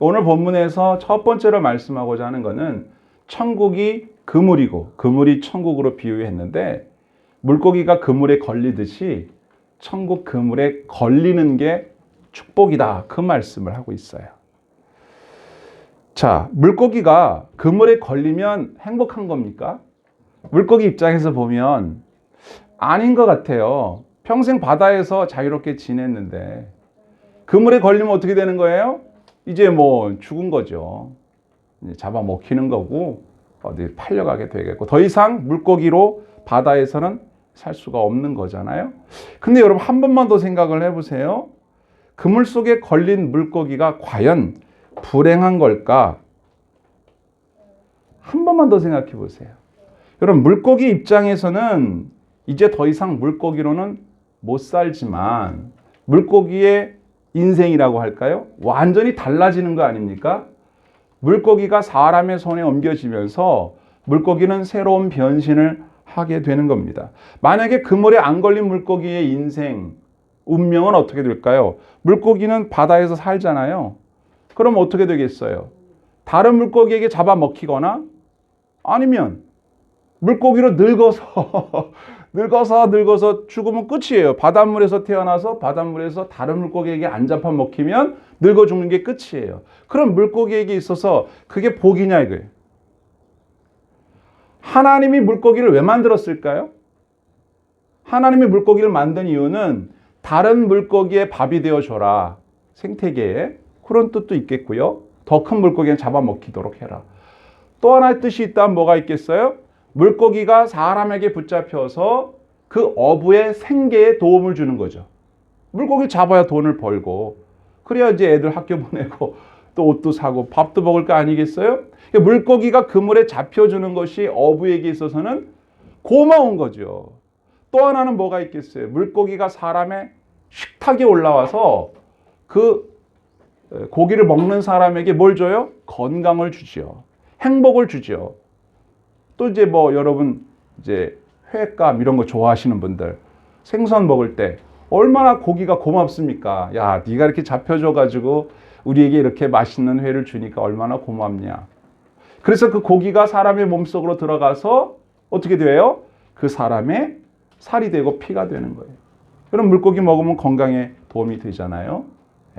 오늘 본문에서 첫 번째로 말씀하고자 하는 것은 천국이 그물이고 그물이 천국으로 비유했는데 물고기가 그물에 걸리듯이 천국 그물에 걸리는 게 축복이다. 그 말씀을 하고 있어요. 자, 물고기가 그물에 걸리면 행복한 겁니까? 물고기 입장에서 보면 아닌 것 같아요. 평생 바다에서 자유롭게 지냈는데 그물에 걸리면 어떻게 되는 거예요? 이제 뭐 죽은 거죠. 이제 잡아먹히는 거고 어디 팔려가게 되겠고 더 이상 물고기로 바다에서는 살 수가 없는 거잖아요. 근데 여러분 한 번만 더 생각을 해보세요. 그물 속에 걸린 물고기가 과연 불행한 걸까? 한 번만 더 생각해 보세요. 여러분 물고기 입장에서는 이제 더 이상 물고기로는 못 살지만 물고기의 인생이라고 할까요? 완전히 달라지는 거 아닙니까? 물고기가 사람의 손에 옮겨지면서 물고기는 새로운 변신을 하게 되는 겁니다. 만약에 그물에 안 걸린 물고기의 인생, 운명은 어떻게 될까요? 물고기는 바다에서 살잖아요. 그럼 어떻게 되겠어요? 다른 물고기에게 잡아먹히거나 아니면 물고기로 늙어서 죽으면 끝이에요. 바닷물에서 태어나서 바닷물에서 다른 물고기에게 안 잡아먹히면 늙어 죽는 게 끝이에요. 그럼 물고기에게 있어서 그게 복이냐 이거예요. 하나님이 물고기를 왜 만들었을까요? 하나님이 물고기를 만든 이유는 다른 물고기의 밥이 되어줘라. 생태계에. 그런 뜻도 있겠고요. 더 큰 물고기는 잡아먹히도록 해라. 또 하나의 뜻이 있다면 뭐가 있겠어요? 물고기가 사람에게 붙잡혀서 그 어부의 생계에 도움을 주는 거죠. 물고기 잡아야 돈을 벌고 그래야 이제 애들 학교 보내고 또 옷도 사고 밥도 먹을 거 아니겠어요? 물고기가 그물에 잡혀주는 것이 어부에게 있어서는 고마운 거죠. 또 하나는 뭐가 있겠어요? 물고기가 사람의 식탁에 올라와서 그 고기를 먹는 사람에게 뭘 줘요? 건강을 주죠. 행복을 주죠. 또 이제 뭐 여러분 이제 회감 이런 거 좋아하시는 분들 생선 먹을 때 얼마나 고기가 고맙습니까? 야, 네가 이렇게 잡혀줘가지고 우리에게 이렇게 맛있는 회를 주니까 얼마나 고맙냐. 그래서 그 고기가 사람의 몸속으로 들어가서 어떻게 돼요? 그 사람의 살이 되고 피가 되는 거예요. 그럼 물고기 먹으면 건강에 도움이 되잖아요.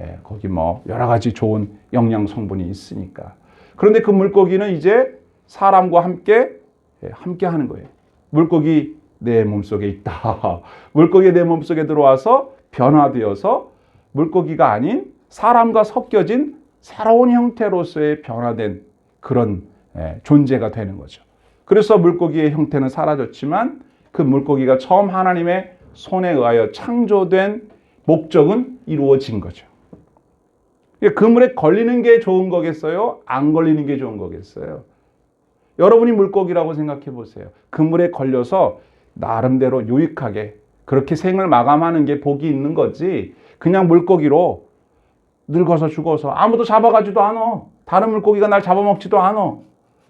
예, 거기 뭐 여러 가지 좋은 영양 성분이 있으니까. 그런데 그 물고기는 이제 사람과 함께 하는 거예요. 물고기 내 몸속에 있다. 물고기 내 몸속에 들어와서 변화되어서 물고기가 아닌 사람과 섞여진 새로운 형태로서의 변화된 그런 존재가 되는 거죠. 그래서 물고기의 형태는 사라졌지만 그 물고기가 처음 하나님의 손에 의하여 창조된 목적은 이루어진 거죠. 그물에 걸리는 게 좋은 거겠어요? 안 걸리는 게 좋은 거겠어요? 여러분이 물고기라고 생각해 보세요. 그물에 걸려서 나름대로 유익하게 그렇게 생을 마감하는 게 복이 있는 거지 그냥 물고기로 늙어서 죽어서 아무도 잡아가지도 않아. 다른 물고기가 날 잡아먹지도 않아.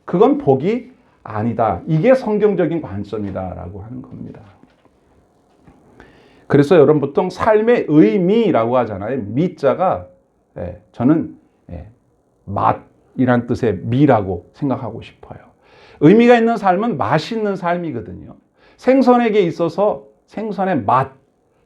그건 복이 아니다. 이게 성경적인 관점이다라고 하는 겁니다. 그래서 여러분 보통 삶의 의미라고 하잖아요. 미자가 저는 맛이란 뜻의 미라고 생각하고 싶어요. 의미가 있는 삶은 맛있는 삶이거든요. 생선에게 있어서 생선의 맛,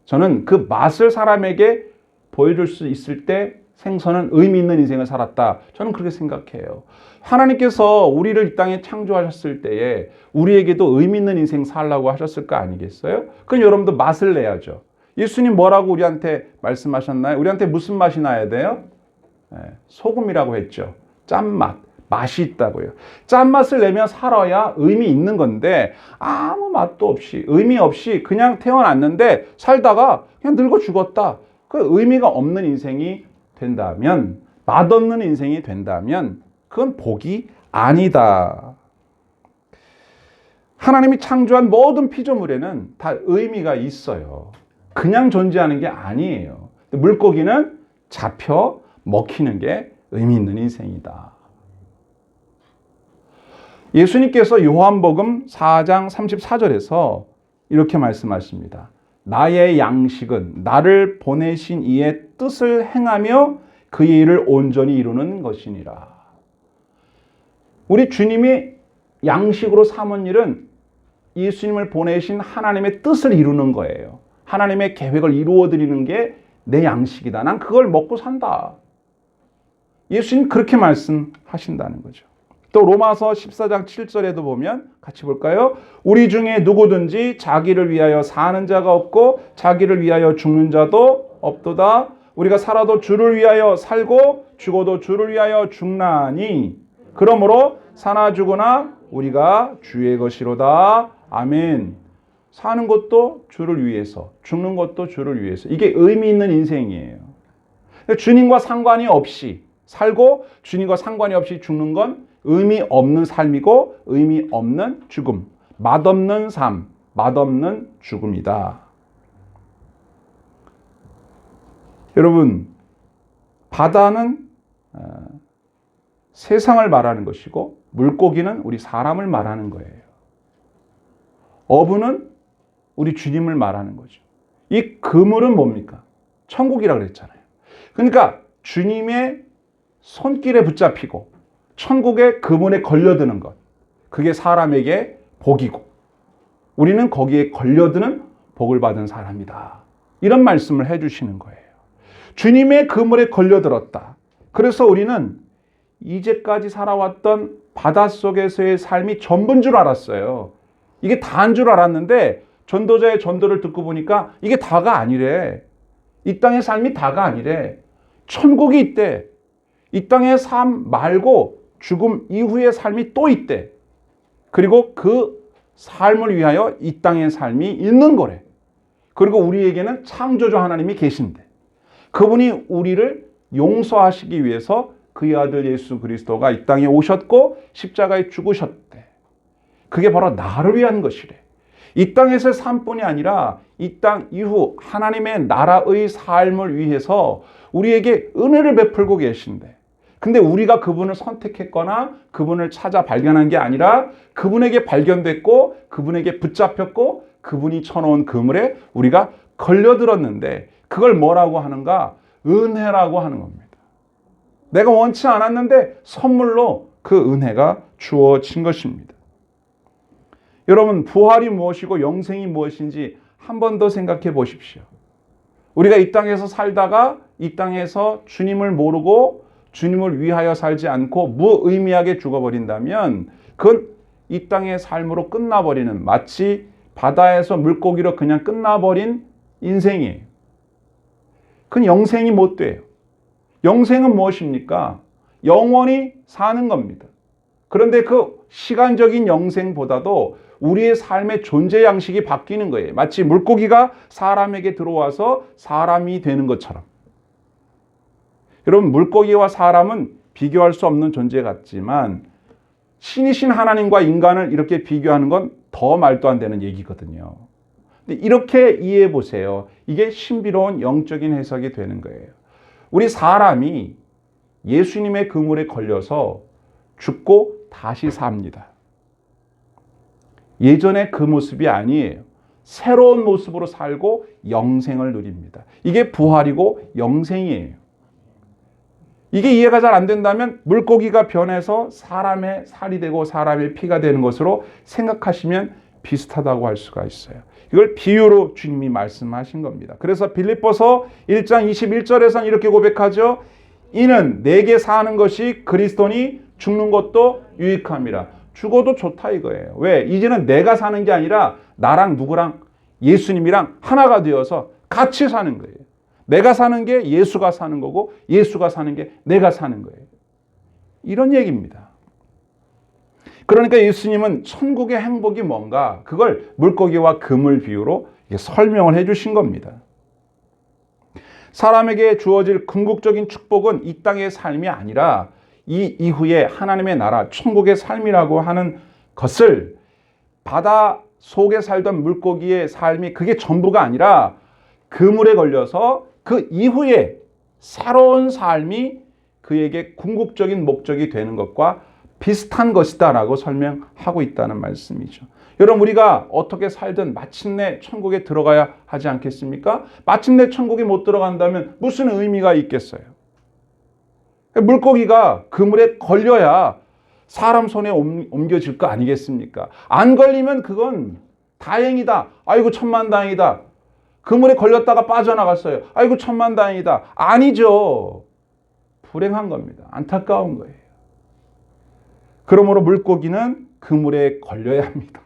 저는 그 맛을 사람에게 보여줄 수 있을 때 생선은 의미 있는 인생을 살았다. 저는 그렇게 생각해요. 하나님께서 우리를 이 땅에 창조하셨을 때에 우리에게도 의미 있는 인생 살라고 하셨을 거 아니겠어요? 그럼 여러분도 맛을 내야죠. 예수님 뭐라고 우리한테 말씀하셨나요? 우리한테 무슨 맛이 나야 돼요? 소금이라고 했죠. 짠맛, 맛이 있다고요. 짠맛을 내면 살아야 의미 있는 건데 아무 맛도 없이 의미 없이 그냥 태어났는데 살다가 그냥 늙어 죽었다. 그 의미가 없는 인생이 된다면 맛없는 인생이 된다면 그건 복이 아니다. 하나님이 창조한 모든 피조물에는 다 의미가 있어요. 그냥 존재하는 게 아니에요. 물고기는 잡혀 먹히는 게 의미 있는 인생이다. 예수님께서 요한복음 4장 34절에서 이렇게 말씀하십니다. 나의 양식은 나를 보내신 이의 뜻을 행하며 그의 일을 온전히 이루는 것이니라. 우리 주님이 양식으로 삼은 일은 예수님을 보내신 하나님의 뜻을 이루는 거예요. 하나님의 계획을 이루어 드리는 게 내 양식이다. 난 그걸 먹고 산다. 예수님 그렇게 말씀하신다는 거죠. 또 로마서 14장 7절에도 보면 같이 볼까요? 우리 중에 누구든지 자기를 위하여 사는 자가 없고 자기를 위하여 죽는 자도 없도다. 우리가 살아도 주를 위하여 살고 죽어도 주를 위하여 죽나니 그러므로 사나 죽으나 우리가 주의 것이로다. 아멘. 사는 것도 주를 위해서, 죽는 것도 주를 위해서. 이게 의미 있는 인생이에요. 주님과 상관이 없이 살고 주님과 상관이 없이 죽는 건 의미 없는 삶이고 의미 없는 죽음, 맛없는 삶, 맛없는 죽음이다. 여러분, 바다는 세상을 말하는 것이고 물고기는 우리 사람을 말하는 거예요. 어부는 우리 주님을 말하는 거죠. 이 그물은 뭡니까? 천국이라고 그랬잖아요. 그러니까 주님의 손길에 붙잡히고 천국의 그물에 걸려드는 것, 그게 사람에게 복이고 우리는 거기에 걸려드는 복을 받은 사람이다. 이런 말씀을 해주시는 거예요. 주님의 그물에 걸려들었다. 그래서 우리는 이제까지 살아왔던 바닷속에서의 삶이 전부인 줄 알았어요. 이게 다인 줄 알았는데 전도자의 전도를 듣고 보니까 이게 다가 아니래. 이 땅의 삶이 다가 아니래. 천국이 있대. 이 땅의 삶 말고 죽음 이후의 삶이 또 있대. 그리고 그 삶을 위하여 이 땅의 삶이 있는 거래. 그리고 우리에게는 창조주 하나님이 계신대. 그분이 우리를 용서하시기 위해서 그의 아들 예수 그리스도가 이 땅에 오셨고 십자가에 죽으셨대. 그게 바로 나를 위한 것이래. 이 땅에서의 삶뿐이 아니라 이 땅 이후 하나님의 나라의 삶을 위해서 우리에게 은혜를 베풀고 계신대. 근데 우리가 그분을 선택했거나 그분을 찾아 발견한 게 아니라 그분에게 발견됐고 그분에게 붙잡혔고 그분이 쳐놓은 그물에 우리가 걸려들었는데 그걸 뭐라고 하는가? 은혜라고 하는 겁니다. 내가 원치 않았는데 선물로 그 은혜가 주어진 것입니다. 여러분, 부활이 무엇이고 영생이 무엇인지 한 번 더 생각해 보십시오. 우리가 이 땅에서 살다가 이 땅에서 주님을 모르고 주님을 위하여 살지 않고 무의미하게 죽어버린다면 그건 이 땅의 삶으로 끝나버리는, 마치 바다에서 물고기로 그냥 끝나버린 인생이에요. 그건 영생이 못 돼요. 영생은 무엇입니까? 영원히 사는 겁니다. 그런데 그 시간적인 영생보다도 우리의 삶의 존재 양식이 바뀌는 거예요. 마치 물고기가 사람에게 들어와서 사람이 되는 것처럼. 여러분, 물고기와 사람은 비교할 수 없는 존재 같지만 신이신 하나님과 인간을 이렇게 비교하는 건 더 말도 안 되는 얘기거든요. 근데 이렇게 이해해 보세요. 이게 신비로운 영적인 해석이 되는 거예요. 우리 사람이 예수님의 그물에 걸려서 죽고 다시 삽니다. 예전의 그 모습이 아니에요. 새로운 모습으로 살고 영생을 누립니다. 이게 부활이고 영생이에요. 이게 이해가 잘 안 된다면 물고기가 변해서 사람의 살이 되고 사람의 피가 되는 것으로 생각하시면 비슷하다고 할 수가 있어요. 이걸 비유로 주님이 말씀하신 겁니다. 그래서 빌립보서 1장 21절에서는 이렇게 고백하죠. 이는 내게 사는 것이 그리스도니 죽는 것도 유익함이라. 죽어도 좋다 이거예요. 왜? 이제는 내가 사는 게 아니라 나랑 누구랑 예수님이랑 하나가 되어서 같이 사는 거예요. 내가 사는 게 예수가 사는 거고 예수가 사는 게 내가 사는 거예요. 이런 얘기입니다. 그러니까 예수님은 천국의 행복이 뭔가 그걸 물고기와 그물 비유로 설명을 해주신 겁니다. 사람에게 주어질 궁극적인 축복은 이 땅의 삶이 아니라 이 이후에 하나님의 나라, 천국의 삶이라고 하는 것을 바다 속에 살던 물고기의 삶이 그게 전부가 아니라 그물에 걸려서 그 이후에 새로운 삶이 그에게 궁극적인 목적이 되는 것과 비슷한 것이다 라고 설명하고 있다는 말씀이죠. 여러분, 우리가 어떻게 살든 마침내 천국에 들어가야 하지 않겠습니까? 마침내 천국에 못 들어간다면 무슨 의미가 있겠어요? 물고기가 그물에 걸려야 사람 손에 옮겨질 거 아니겠습니까? 안 걸리면 그건 다행이다. 아이고 천만다행이다. 그물에 걸렸다가 빠져나갔어요. 아이고 천만다행이다. 아니죠. 불행한 겁니다. 안타까운 거예요. 그러므로 물고기는 그물에 걸려야 합니다.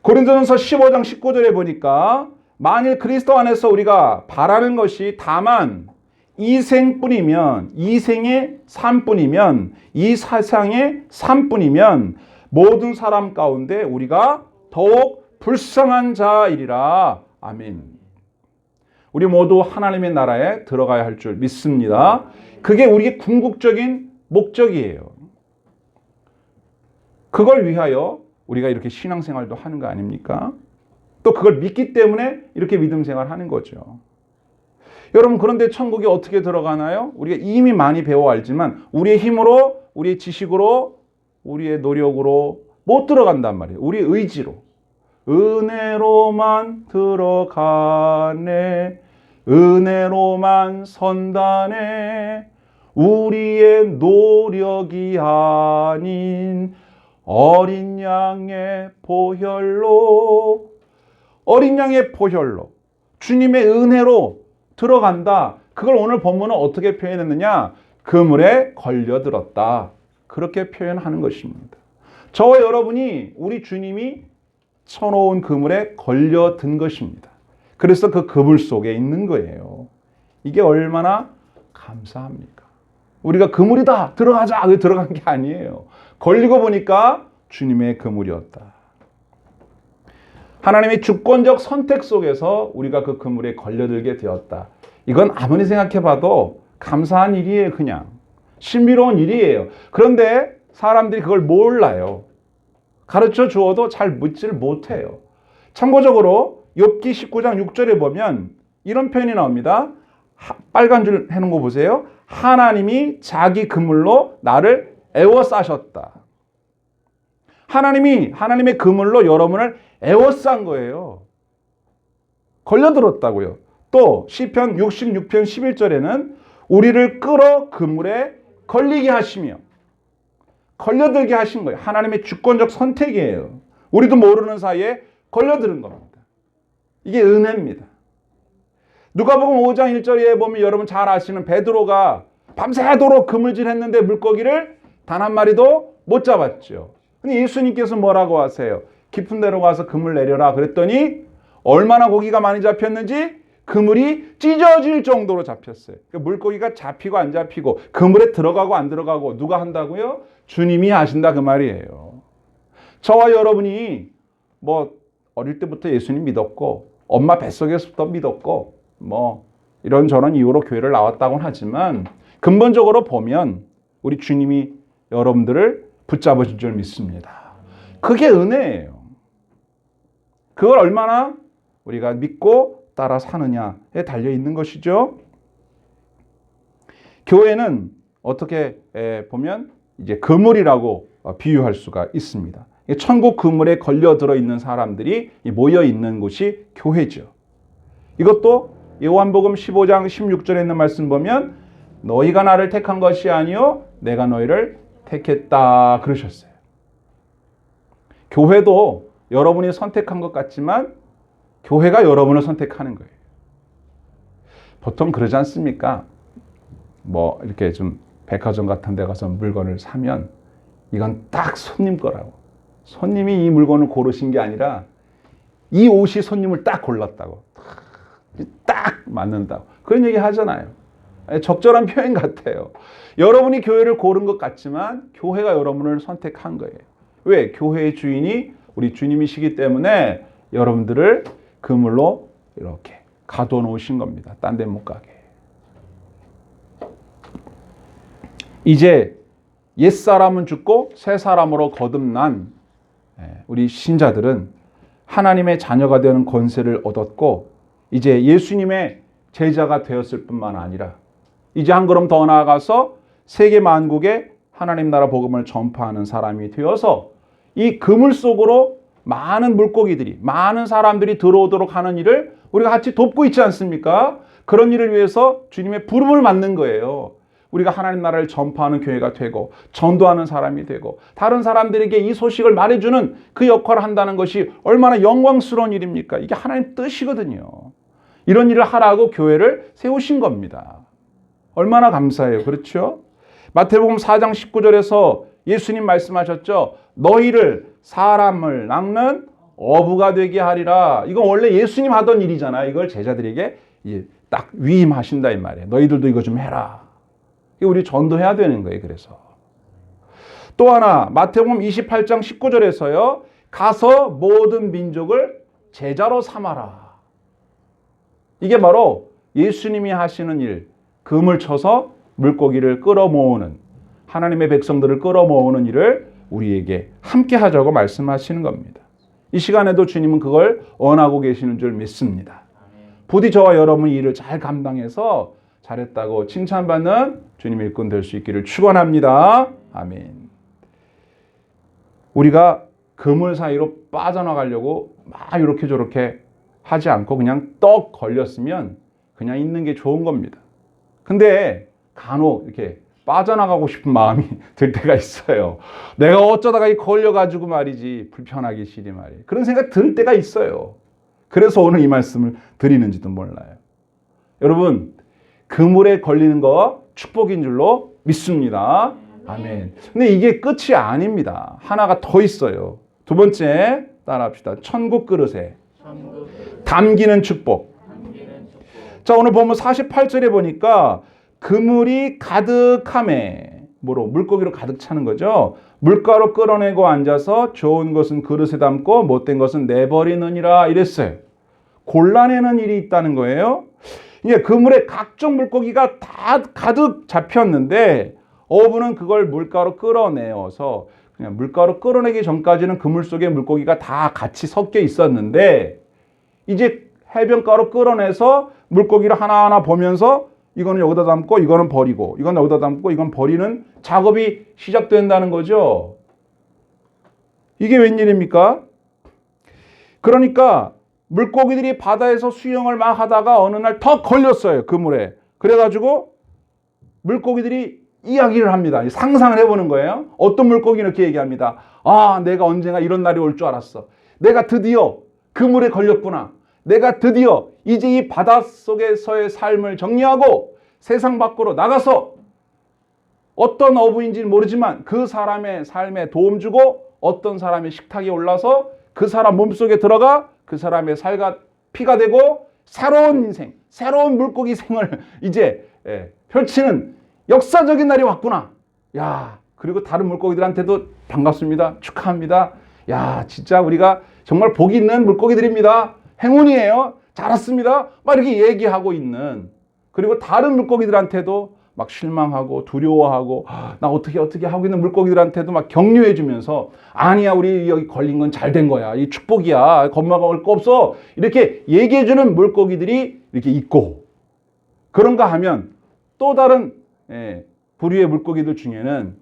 고린도전서 15장 19절에 보니까 만일 그리스도 안에서 우리가 바라는 것이 다만 이생뿐이면, 이생의 삶뿐이면, 이 세상의 삶뿐이면 모든 사람 가운데 우리가 더욱 불쌍한 자이리라. 아멘. 우리 모두 하나님의 나라에 들어가야 할 줄 믿습니다. 그게 우리의 궁극적인 목적이에요. 그걸 위하여 우리가 이렇게 신앙생활도 하는 거 아닙니까? 또 그걸 믿기 때문에 이렇게 믿음생활 하는 거죠. 여러분, 그런데 천국에 어떻게 들어가나요? 우리가 이미 많이 배워 알지만 우리의 힘으로, 우리의 지식으로, 우리의 노력으로 못 들어간단 말이에요. 우리의 의지로. 은혜로만 들어가네, 은혜로만 선다네, 우리의 노력이 아닌 어린 양의 보혈로, 어린 양의 보혈로, 주님의 은혜로 들어간다. 그걸 오늘 본문은 어떻게 표현했느냐? 그물에 걸려들었다. 그렇게 표현하는 것입니다. 저와 여러분이 우리 주님이 쳐놓은 그물에 걸려든 것입니다. 그래서 그 그물 속에 있는 거예요. 이게 얼마나 감사합니까? 우리가 그물이다, 들어가자, 들어간 게 아니에요. 걸리고 보니까 주님의 그물이었다. 하나님의 주권적 선택 속에서 우리가 그 그물에 걸려들게 되었다. 이건 아무리 생각해봐도 감사한 일이에요. 그냥 신비로운 일이에요. 그런데 사람들이 그걸 몰라요. 가르쳐 주어도 잘 묻지를 못해요. 참고적으로 욥기 19장 6절에 보면 이런 표현이 나옵니다. 빨간 줄 해놓은 거 보세요. 하나님이 자기 그물로 나를 에워싸셨다. 하나님이 하나님의 그물로 여러분을 에워싼 거예요. 걸려들었다고요. 또 시편 66편 11절에는 우리를 끌어 그물에 걸리게 하시며, 걸려들게 하신 거예요. 하나님의 주권적 선택이에요. 우리도 모르는 사이에 걸려드는 겁니다. 이게 은혜입니다. 누가복음 5장 1절에 보면 여러분 잘 아시는 베드로가 밤새도록 그물질했는데 물고기를 단 한 마리도 못 잡았죠. 근데 예수님께서 뭐라고 하세요? 깊은 데로 가서 그물 내려라 그랬더니 얼마나 고기가 많이 잡혔는지 그물이 찢어질 정도로 잡혔어요. 그러니까 물고기가 잡히고 안 잡히고 그물에 들어가고 안 들어가고 누가 한다고요? 주님이 하신다 그 말이에요. 저와 여러분이 뭐 어릴 때부터 예수님 믿었고 엄마 뱃속에서부터 믿었고 뭐 이런저런 이유로 교회를 나왔다고는 하지만 근본적으로 보면 우리 주님이 여러분들을 붙잡으신 줄 믿습니다. 그게 은혜예요. 그걸 얼마나 우리가 믿고 따라 사느냐에 달려 있는 것이죠. 교회는 어떻게 보면 이제 그물이라고 비유할 수가 있습니다. 천국 그물에 걸려들어 있는 사람들이 모여 있는 곳이 교회죠. 이것도 요한복음 15장 16절에 있는 말씀 보면 너희가 나를 택한 것이 아니요 내가 너희를 택했다 그러셨어요. 교회도 여러분이 선택한 것 같지만 교회가 여러분을 선택하는 거예요. 보통 그러지 않습니까? 뭐 이렇게 좀 백화점 같은 데 가서 물건을 사면 이건 딱 손님 거라고. 손님이 이 물건을 고르신 게 아니라 이 옷이 손님을 딱 골랐다고. 딱 맞는다고. 그런 얘기 하잖아요. 적절한 표현 같아요. 여러분이 교회를 고른 것 같지만 교회가 여러분을 선택한 거예요. 왜? 교회의 주인이 우리 주님이시기 때문에 여러분들을 그물로 이렇게 가둬 놓으신 겁니다. 딴 데 못 가게. 이제 옛사람은 죽고 새 사람으로 거듭난 우리 신자들은 하나님의 자녀가 되는 권세를 얻었고 이제 예수님의 제자가 되었을 뿐만 아니라 이제 한 걸음 더 나아가서 세계 만국에 하나님 나라 복음을 전파하는 사람이 되어서 이 그물 속으로 많은 물고기들이, 많은 사람들이 들어오도록 하는 일을 우리가 같이 돕고 있지 않습니까? 그런 일을 위해서 주님의 부름을 받는 거예요. 우리가 하나님 나라를 전파하는 교회가 되고 전도하는 사람이 되고 다른 사람들에게 이 소식을 말해주는 그 역할을 한다는 것이 얼마나 영광스러운 일입니까? 이게 하나님 뜻이거든요. 이런 일을 하라고 교회를 세우신 겁니다. 얼마나 감사해요. 그렇죠? 마태복음 4장 19절에서 예수님 말씀하셨죠. 너희를 사람을 낚는 어부가 되게 하리라. 이건 원래 예수님 하던 일이잖아요. 이걸 제자들에게 딱 위임하신다 이 말이에요. 너희들도 이거 좀 해라. 우리 전도해야 되는 거예요. 그래서 또 하나 마태복음 28장 19절에서요. 가서 모든 민족을 제자로 삼아라. 이게 바로 예수님이 하시는 일, 금을 쳐서 물고기를 끌어모으는 하나님의 백성들을 끌어모으는 일을 우리에게 함께 하자고 말씀하시는 겁니다. 이 시간에도 주님은 그걸 원하고 계시는 줄 믿습니다. 부디 저와 여러분이 일을 잘 감당해서 잘했다고 칭찬받는 주님의 일꾼 될 수 있기를 축원합니다. 아멘. 우리가 그물 사이로 빠져나가려고 막 이렇게 저렇게 하지 않고 그냥 떡 걸렸으면 그냥 있는 게 좋은 겁니다. 근데 간혹 이렇게 빠져나가고 싶은 마음이 들 때가 있어요. 내가 어쩌다가 이 걸려가지고 말이지 불편하기 싫이 말이에요. 그런 생각 들 때가 있어요. 그래서 오늘 이 말씀을 드리는지도 몰라요. 여러분 그물에 걸리는 거 축복인 줄로 믿습니다. 아멘. 근데 이게 끝이 아닙니다. 하나가 더 있어요. 두 번째 따라합시다. 천국 그릇에 담기는 축복. 자, 오늘 보면 48절에 보니까 그물이 가득함에 뭐로? 물고기로 가득 차는 거죠. 물가로 끌어내고 앉아서 좋은 것은 그릇에 담고 못된 것은 내버리느니라 이랬어요. 골라내는 일이 있다는 거예요. 이게 그물에 각종 물고기가 다 가득 잡혔는데 어부는 그걸 물가로 끌어내어서 그냥 물가로 끌어내기 전까지는 그물 속에 물고기가 다 같이 섞여 있었는데 이제 해변가로 끌어내서 물고기를 하나하나 보면서 이거는 여기다 담고 이거는 버리고 이건 여기다 담고 이건 버리는 작업이 시작된다는 거죠. 이게 웬일입니까? 그러니까 물고기들이 바다에서 수영을 막 하다가 어느 날 턱 걸렸어요. 그물에. 그래가지고 물고기들이 이야기를 합니다. 상상을 해보는 거예요. 어떤 물고기는 이렇게 얘기합니다. 아, 내가 언젠가 이런 날이 올 줄 알았어. 내가 드디어 그물에 걸렸구나. 내가 드디어 이제 이 바닷속에서의 삶을 정리하고 세상 밖으로 나가서 어떤 어부인지는 모르지만 그 사람의 삶에 도움 주고 어떤 사람의 식탁에 올라서 그 사람 몸속에 들어가 그 사람의 살과 피가 되고 새로운 인생, 새로운 물고기 생을 이제 펼치는 역사적인 날이 왔구나. 야, 그리고 다른 물고기들한테도 반갑습니다. 축하합니다. 야, 진짜 우리가 정말 복이 있는 물고기들입니다. 행운이에요. 잘 왔습니다. 막 이렇게 얘기하고 있는. 그리고 다른 물고기들한테도 막 실망하고 두려워하고 나 어떻게 하고 있는 물고기들한테도 막 격려해 주면서 아니야 우리 여기 걸린 건 잘 된 거야. 이 축복이야. 겁먹을 거 없어. 이렇게 얘기해 주는 물고기들이 이렇게 있고 그런가 하면 또 다른 부류의 물고기들 중에는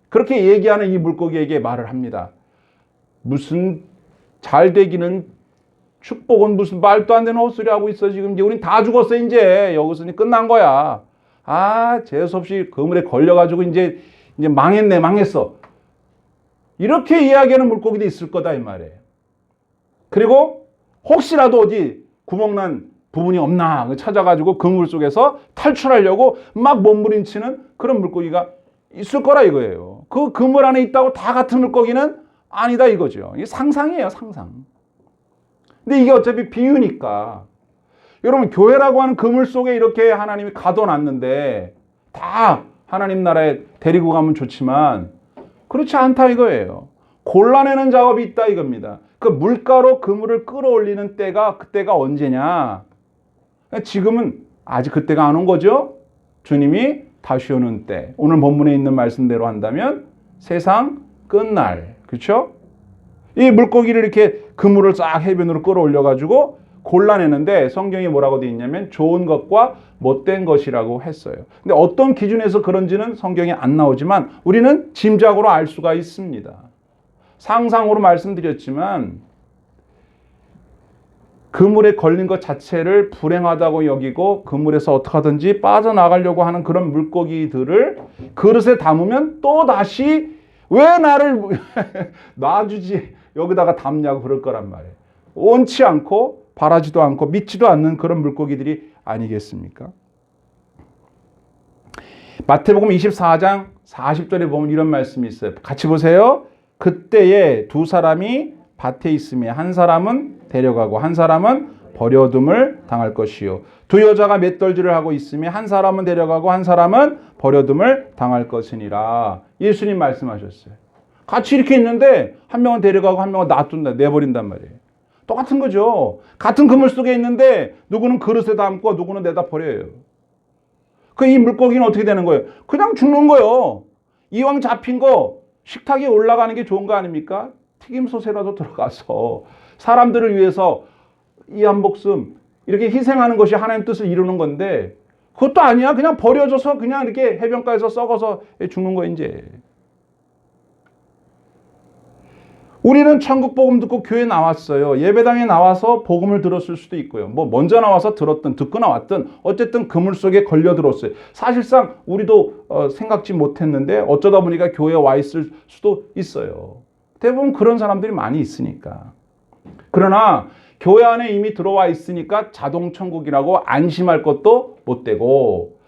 그렇게 얘기하는 이 물고기에게 말을 합니다. 무슨 잘 되기는 축복은 무슨 말도 안 되는 헛소리 하고 있어. 지금 이제 우린 다 죽었어. 이제 여기서 끝난 거야. 아, 재수없이 그물에 걸려가지고 이제 망했네, 망했어. 이렇게 이야기하는 물고기도 있을 거다 이 말이에요. 그리고 혹시라도 어디 구멍난 부분이 없나 찾아가지고 그물 속에서 탈출하려고 막 몸부림치는 그런 물고기가 있을 거라 이거예요. 그 그물 안에 있다고 다 같은 물고기는 아니다 이거죠. 이게 상상이에요, 상상. 근데 이게 어차피 비유니까. 여러분 교회라고 하는 그물 속에 이렇게 하나님이 가둬놨는데 다 하나님 나라에 데리고 가면 좋지만 그렇지 않다 이거예요. 골라내는 작업이 있다 이겁니다. 그 물가로 그물을 끌어올리는 때가 그때가 언제냐. 지금은 아직 그때가 안 온 거죠. 주님이 다시 오는 때. 오늘 본문에 있는 말씀대로 한다면 세상 끝날. 그렇죠? 이 물고기를 이렇게 그물을 싹 해변으로 끌어올려가지고 골라내는데 성경이 뭐라고 되어 있냐면 좋은 것과 못된 것이라고 했어요. 근데 어떤 기준에서 그런지는 성경에 안 나오지만 우리는 짐작으로 알 수가 있습니다. 상상으로 말씀드렸지만 그물에 걸린 것 자체를 불행하다고 여기고 그물에서 어떻게 하든지 빠져나가려고 하는 그런 물고기들을 그릇에 담으면 또 다시 왜 나를 놔주지 여기다가 담냐고 그럴 거란 말이에요. 원치 않고 바라지도 않고 믿지도 않는 그런 물고기들이 아니겠습니까? 마태복음 24장 40절에 보면 이런 말씀이 있어요. 같이 보세요. 그때에 두 사람이 밭에 있으며 한 사람은 데려가고 한 사람은 버려둠을 당할 것이요. 두 여자가 맷돌질을 하고 있으며 한 사람은 데려가고 한 사람은 버려둠을 당할 것이니라. 예수님 말씀하셨어요. 같이 이렇게 있는데 한 명은 데려가고 한 명은 놔둔다, 내버린단 말이에요. 똑같은 거죠. 같은 그물 속에 있는데 누구는 그릇에 담고 누구는 내다 버려요. 그 이 물고기는 어떻게 되는 거예요? 그냥 죽는 거예요. 이왕 잡힌 거 식탁에 올라가는 게 좋은 거 아닙니까? 튀김솥에라도 들어가서 사람들을 위해서 이 한 목숨 이렇게 희생하는 것이 하나님 뜻을 이루는 건데 그것도 아니야. 그냥 버려져서 그냥 이렇게 해변가에서 썩어서 죽는 거야 이제. 우리는 천국 복음 듣고 교회 나왔어요. 예배당에 나와서 복음을 들었을 수도 있고요. 뭐 먼저 나와서 들었든 듣고 나왔든 어쨌든 그물 속에 걸려 들었어요. 사실상 우리도 생각지 못했는데 어쩌다 보니까 교회에 와 있을 수도 있어요. 대부분 그런 사람들이 많이 있으니까. 그러나 교회 안에 이미 들어와 있으니까 자동 천국이라고 안심할 것도 못 되고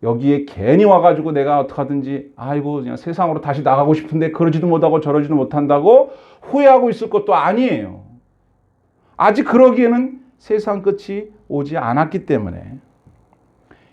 여기에 괜히 와가지고 내가 어떻게 하든지 아이고 그냥 세상으로 다시 나가고 싶은데 그러지도 못하고 저러지도 못한다고 후회하고 있을 것도 아니에요. 아직 그러기에는 세상 끝이 오지 않았기 때문에.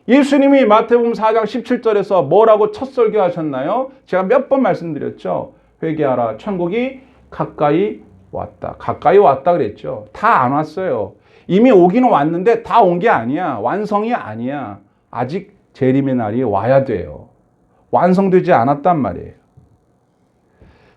예수님이 마태복음 4장 17절에서 뭐라고 첫 설교하셨나요? 제가 몇 번 말씀드렸죠. 회개하라 천국이 가까이 왔다. 가까이 왔다 그랬죠. 다 안 왔어요. 이미 오기는 왔는데 다 온 게 아니야. 완성이 아니야. 아직 재림의 날이 와야 돼요. 완성되지 않았단 말이에요.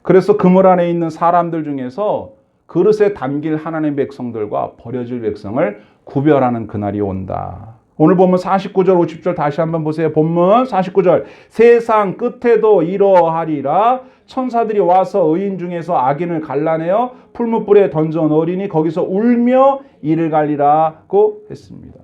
그래서 그물 안에 있는 사람들 중에서 그릇에 담길 하나님의 백성들과 버려질 백성을 구별하는 그날이 온다. 오늘 보면 49절 50절 다시 한번 보세요. 본문 49절 세상 끝에도 이러하리라. 천사들이 와서 의인 중에서 악인을 갈라내어 풀무불에 던져 넣으리니 거기서 울며 이를 갈리라고 했습니다.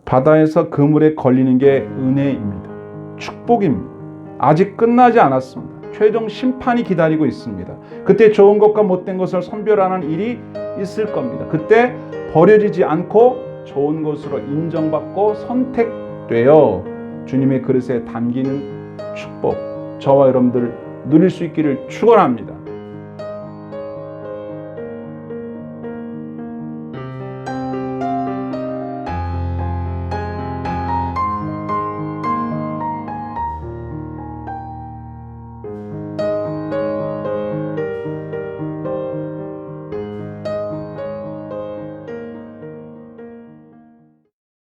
바다에서 그물에 걸리는 게 은혜입니다. 축복입니다. 아직 끝나지 않았습니다. 최종 심판이 기다리고 있습니다. 그때 좋은 것과 못된 것을 선별하는 일이 있을 겁니다. 그때 버려지지 않고 좋은 것으로 인정받고 선택되어 주님의 그릇에 담기는 축복 저와 여러분들 누릴 수 있기를 축원합니다.